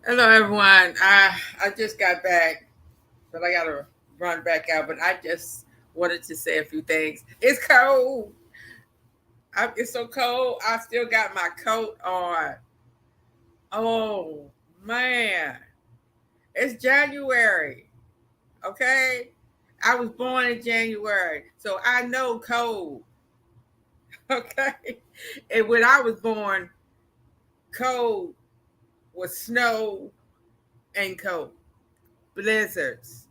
Hello, everyone. I just got back, but I gotta run back out. But I just wanted to say a few things. It's cold. It's so cold. I still got my coat on. Oh man, it's January. Okay, I was born in January, so I know cold. Okay, and when I was born, cold was snow and cold, blizzards.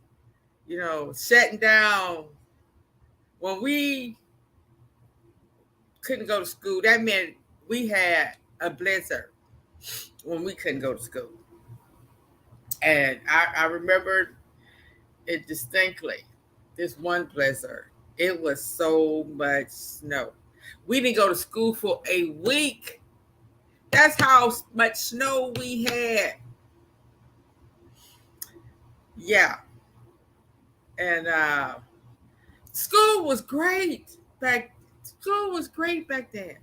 Shutting down when we couldn't go to school. That meant we had a blizzard when we couldn't go to school. And I remember it distinctly. This one blizzard, it was so much snow. We didn't go to school for a week. That's how much snow we had. Yeah. And school was great back. School was great back then.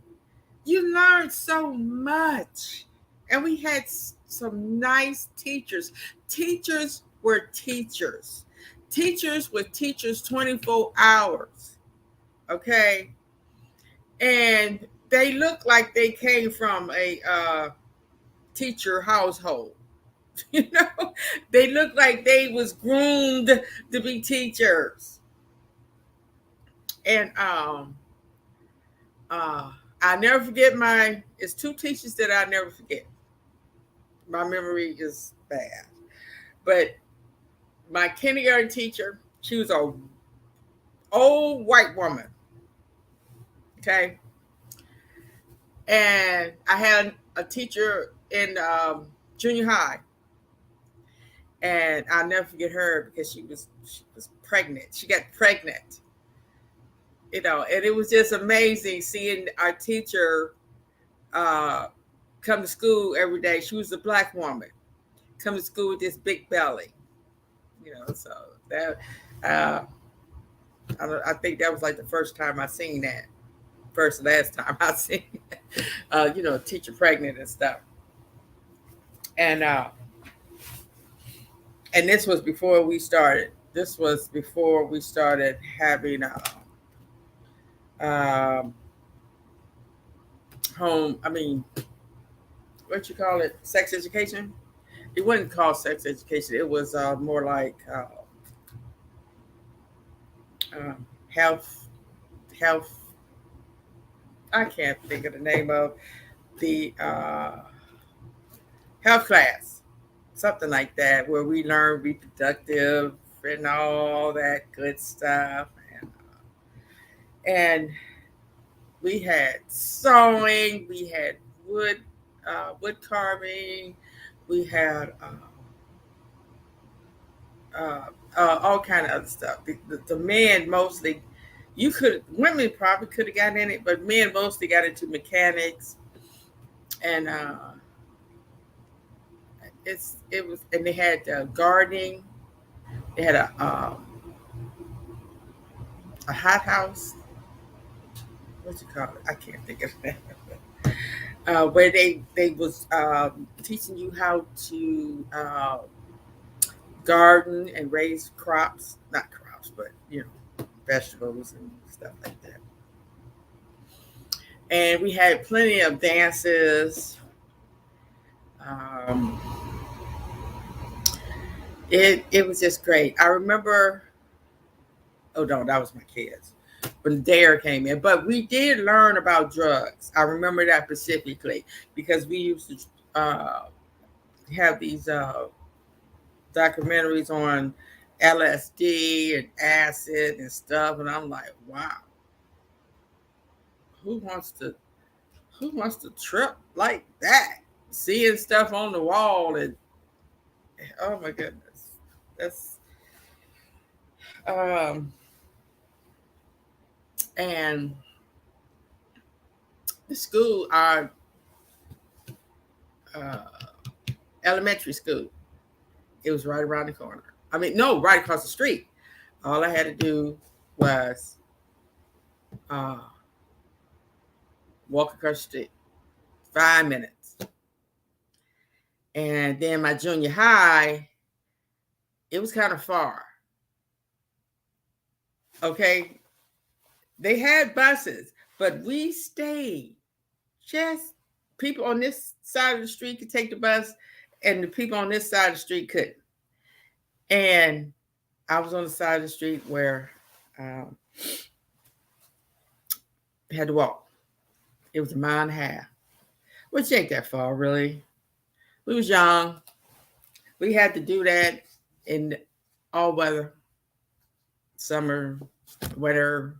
You learned so much. And we had some nice teachers. Teachers were teachers. Teachers were teachers 24 hours. Okay. And they looked like they came from a teacher household. You know, they looked like they was groomed to be teachers. And uh I never forget it's two teachers that I never forget. My memory is bad. But my kindergarten teacher, she was a old white woman. Okay. And I had a teacher in junior high. And I'll never forget her because she was pregnant. She got pregnant. And it was just amazing seeing our teacher uh, come to school every day. She was a black woman, come to school with this big belly. So that uh, I think that was like the first time I seen that. Last time I seen, teacher pregnant and stuff. And this was before we started. This was before we started having um, home. I mean, what you call it? Sex education. It wasn't called sex education. It was more like health. Health. I can't think of the name of the health class, something like that, where we learn reproductive and all that good stuff. And we had sewing, we had wood carving, we had all kind of other stuff. The men mostly, women probably could have gotten in it, but men mostly got into mechanics. And and they had gardening. They had a hot house. What you call it? I can't think of it. Where they was teaching you how to garden and raise crops, not crops, but vegetables and stuff like that. And we had plenty of dances. Um, it was just great. I remember. Oh no, that was my kids when Dare came in. But we did learn about drugs. I remember that specifically because we used to have these documentaries on LSD and acid and stuff, and I'm like, wow, who wants to trip like that? Seeing stuff on the wall and oh my goodness, that's um and the school, our uh, elementary school, it was right around the corner. I mean, no, right across the street. All I had to do was uh, walk across the street, 5 minutes. And then my junior high, it was kind of far. Okay. They had buses, but we stayed. Just people on this side of the street could take the bus, and the people on this side of the street couldn't. And I was on the side of the street where had to walk. It was a mile and a half, which ain't that far, really. We was young. We had to do that in all weather, summer, winter.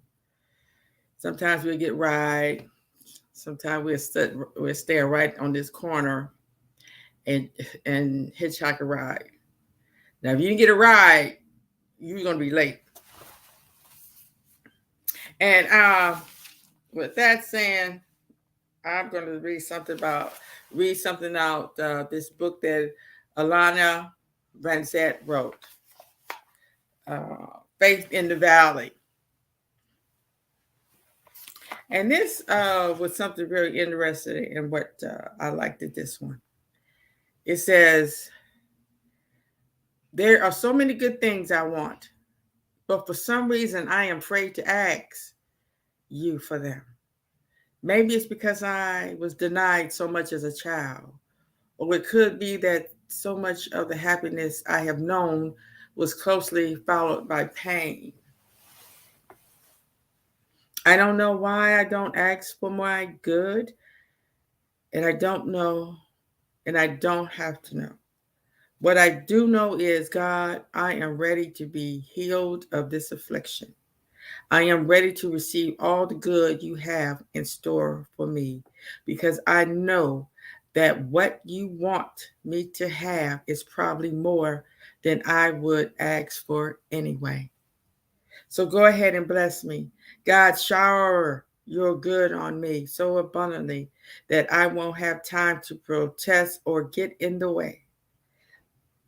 Sometimes we'd get ride. Sometimes we'd stay right on this corner and hitchhike a ride. Now, if you didn't get a ride, you're gonna be late. And with that saying, I'm going to read something out this book that Alana Ransett wrote, Faith in the Valley. And this was something very interesting in what I liked at this one. It says, there are so many good things I want, but for some reason I am afraid to ask you for them. Maybe it's because I was denied so much as a child, or it could be that so much of the happiness I have known was closely followed by pain. I don't know why I don't ask for my good, and I don't know, and I don't have to know. What I do know is, God, I am ready to be healed of this affliction. I am ready to receive all the good you have in store for me, because I know that what you want me to have is probably more than I would ask for anyway. So go ahead and bless me. God, shower your good on me so abundantly that I won't have time to protest or get in the way.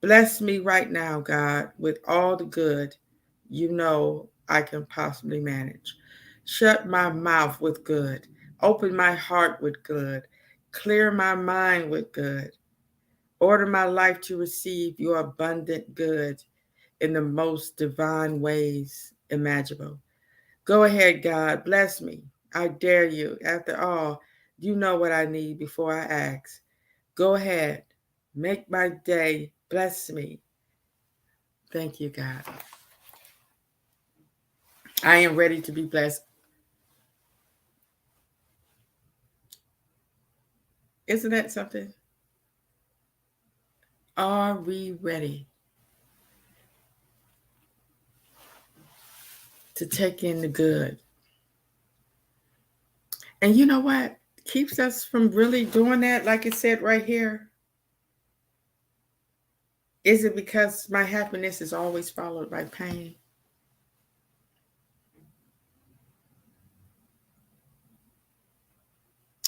Bless me right now, God, with all the good you know I can possibly manage. Shut my mouth with good. Open my heart with good. Clear my mind with good. Order my life to receive your abundant good in the most divine ways imaginable. Go ahead, God. Bless me. I dare you. After all, you know what I need before I ask. Go ahead. Make my day. Bless me. Thank you, God. I am ready to be blessed. Isn't that something? Are we ready to take in the good? And you know what keeps us from really doing that, like it said right here? Is it because my happiness is always followed by pain?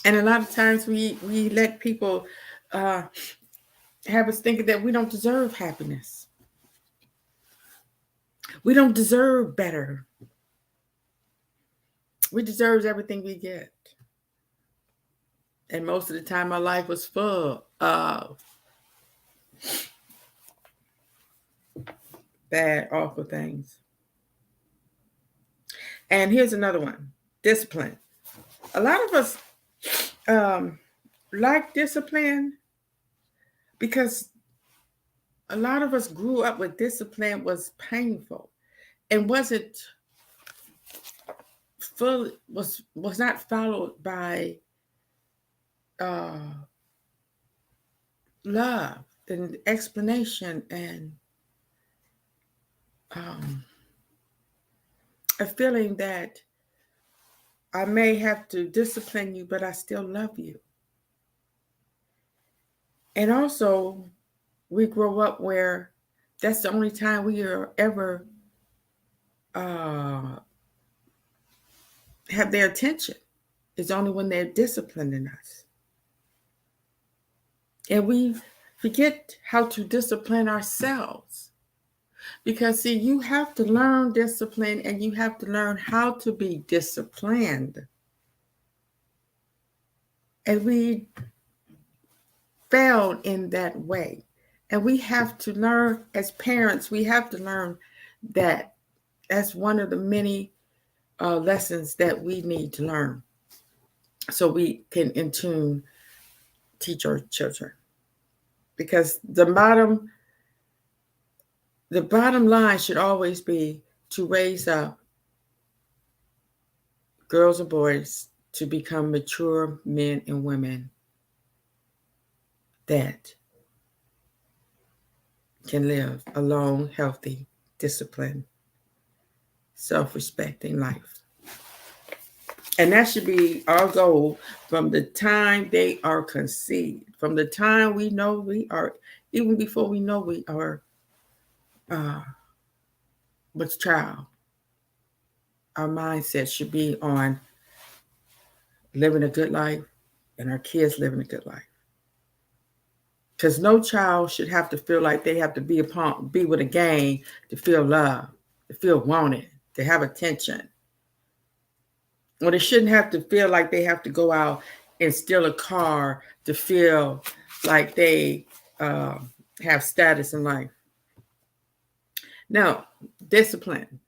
And a lot of times we let people have us thinking that we don't deserve happiness. We don't deserve better. We deserve everything we get. And most of the time, my life was full of bad, awful things. And here's another one: discipline. A lot of us like discipline because a lot of us grew up with discipline was painful and wasn't full was not followed by love and explanation and a feeling that I may have to discipline you, but I still love you. And also, we grow up where that's the only time we are ever have their attention. It's only when they're disciplining us. And we forget how to discipline ourselves. Because, see, you have to learn discipline and you have to learn how to be disciplined. And we failed in that way. And we have to learn, as parents, we have to learn that that's one of the many lessons that we need to learn so we can in tune teach our children. Because the bottom line should always be to raise up girls and boys to become mature men and women that can live a long, healthy, disciplined, self-respecting life. And that should be our goal from the time they are conceived, from the time we know we are, even before we know we are what's child. Our mindset should be on living a good life and our kids living a good life. Because no child should have to feel like they have to be with a gang to feel love, to feel wanted, to have attention. Or they shouldn't have to feel like they have to go out and steal a car to feel like they have status in life. No, discipline.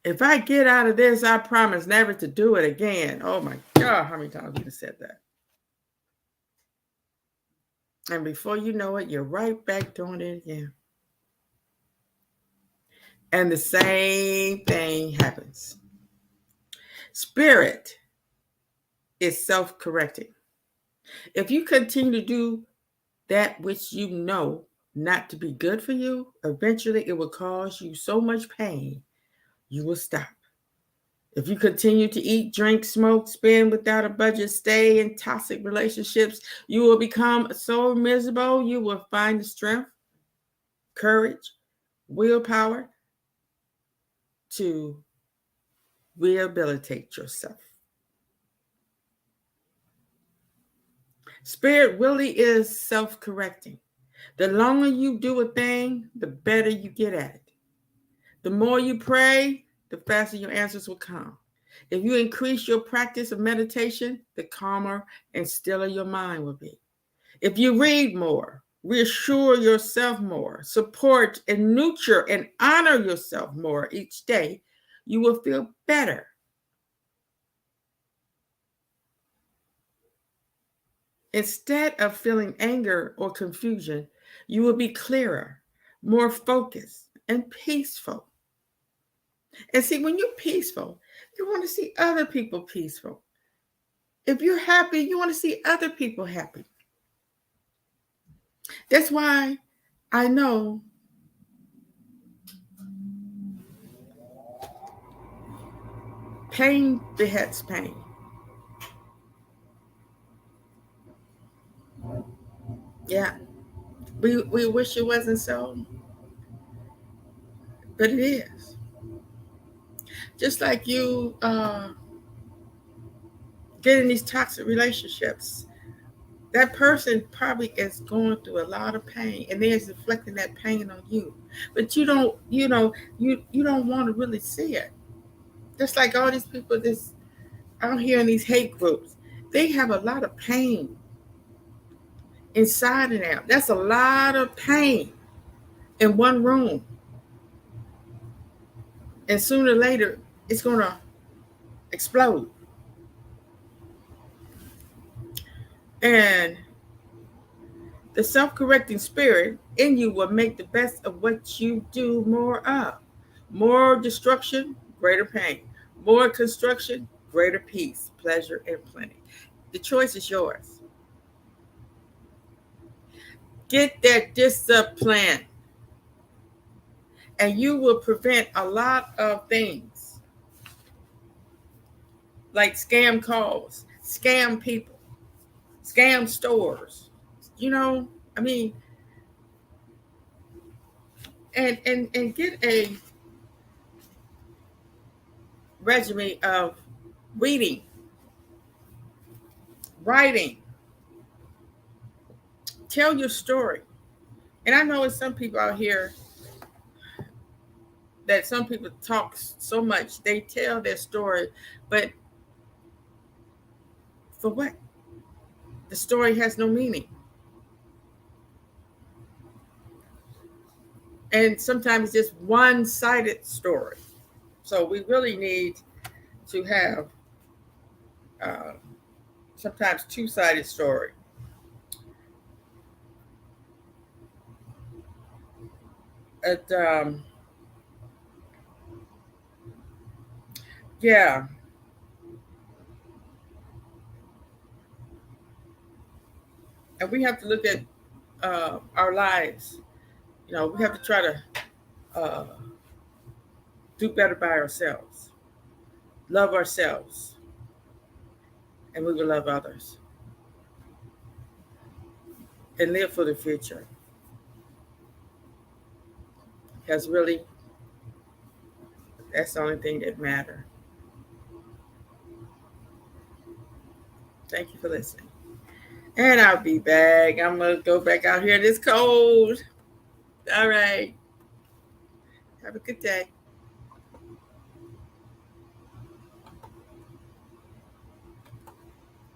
If I get out of this, I promise never to do it again. Oh my God, how many times we have said that? And before you know it, you're right back doing it again. And the same thing happens. Spirit is self-correcting. If you continue to do that which you know not to be good for you, eventually it will cause you so much pain, you will stop. If you continue to eat, drink, smoke, spend without a budget, stay in toxic relationships, you will become so miserable, you will find the strength, courage, willpower to rehabilitate yourself. Spirit really is self-correcting. The longer you do a thing, the better you get at it. The more you pray, the faster your answers will come. If you increase your practice of meditation, the calmer and stiller your mind will be. If you read more, reassure yourself more, support and nurture and honor yourself more each day, you will feel better. Instead of feeling anger or confusion, you will be clearer, more focused, and peaceful. And see, when you're peaceful, you want to see other people peaceful. If you're happy, you want to see other people happy. That's why I know pain begets pain. Yeah, we wish it wasn't so, but it is. Just like you get in these toxic relationships, that person probably is going through a lot of pain, and they're deflecting that pain on you. But you don't, you don't want to really see it. Just like all these people this out here in these hate groups, they have a lot of pain inside of them. That's a lot of pain in one room. And sooner or later, it's going to explode. And the self-correcting spirit in you will make the best of what you do more of. More destruction, greater pain. More construction, greater peace, pleasure, and plenty. The choice is yours. Get that discipline, and you will prevent a lot of things like scam calls, scam people, scam stores. You know, I mean, and get a regimen of reading, writing, tell your story. And I know it's some people out here that some people talk so much, they tell their story, but for what? the story has no meaning. And sometimes it's just one-sided story. So we really need to have uh, sometimes two-sided story. It, yeah, and we have to look at our lives. We have to try to uh, do better by ourselves, love ourselves, and we will love others and live for the future. Because really, that's the only thing that matters. Thank you for listening. And I'll be back. I'm going to go back out here. It's cold. All right. Have a good day.